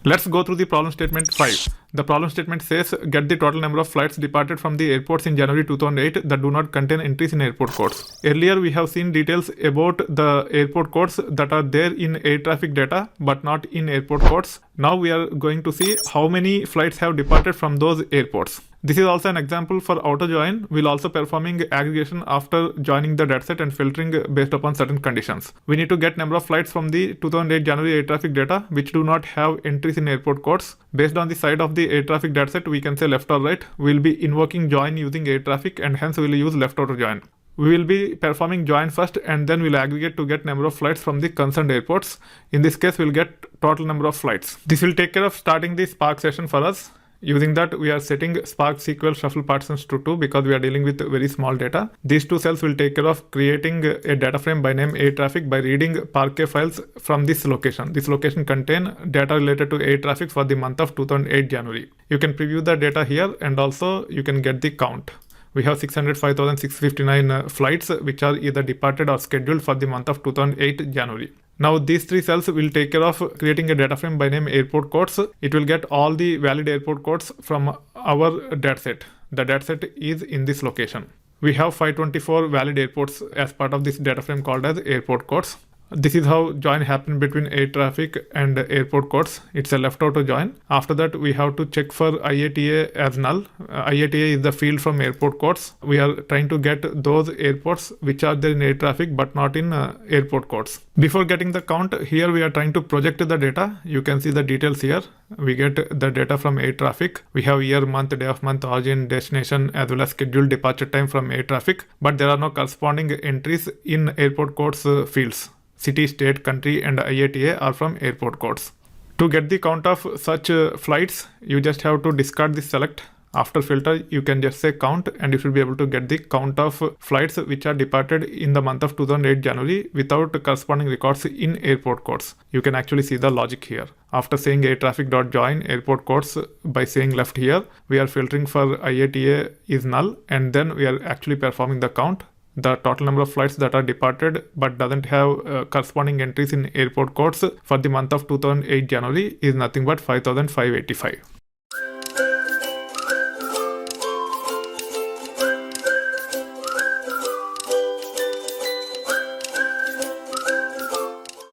Let's go through the problem statement 5. The problem statement says get the total number of flights departed from the airports in January 2008 that do not contain entries in airport codes. Earlier we have seen details about the airport codes that are there in air traffic data but not in airport codes. Now we are going to see how many flights have departed from those airports. This is also an example for auto join. We'll also performing aggregation after joining the dataset and filtering based upon certain conditions. We need to get number of flights from the 2008 January air traffic data which do not have entries in airport codes. Based on the side of the air traffic dataset, we can say left or right. We'll be invoking join using air traffic and hence we'll use left outer join. We will be performing join first and then we'll aggregate to get number of flights from the concerned airports. In this case, we'll get total number of flights. This will take care of starting the Spark session for us. Using that, we are setting Spark SQL shuffle partitions to 2 because we are dealing with very small data. These two cells will take care of creating a data frame by name air traffic by reading Parquet files from this location. This location contain data related to air traffic for the month of 2008 January. You can preview the data here and also you can get the count. We have 605,659 flights which are either departed or scheduled for the month of 2008 January. Now these three cells will take care of creating a data frame by name airport codes. It will get all the valid airport codes from our dataset. The dataset is in this location. We have 524 valid airports as part of this data frame called as airport codes. This is how join happened between air traffic and airport codes. It's a left outer join. After that, we have to check for IATA as null. IATA is the field from airport codes. We are trying to get those airports which are there in air traffic but not in airport codes. Before getting the count, here we are trying to project the data. You can see the details here. We get the data from air traffic. We have year, month, day of month, origin, destination, as well as scheduled departure time from air traffic. But there are no corresponding entries in airport codes fields. City, state, country and IATA are from airport codes. To get the count of such flights, you just have to discard this select. After filter, you can just say count and you should be able to get the count of flights which are departed in the month of 2008 January without corresponding records in airport codes. You can actually see the logic here. After saying air traffic.join airport codes by saying left here, we are filtering for IATA is null and then we are actually performing the count. The total number of flights that are departed but doesn't have corresponding entries in airport codes for the month of 2008 January is nothing but 5,585.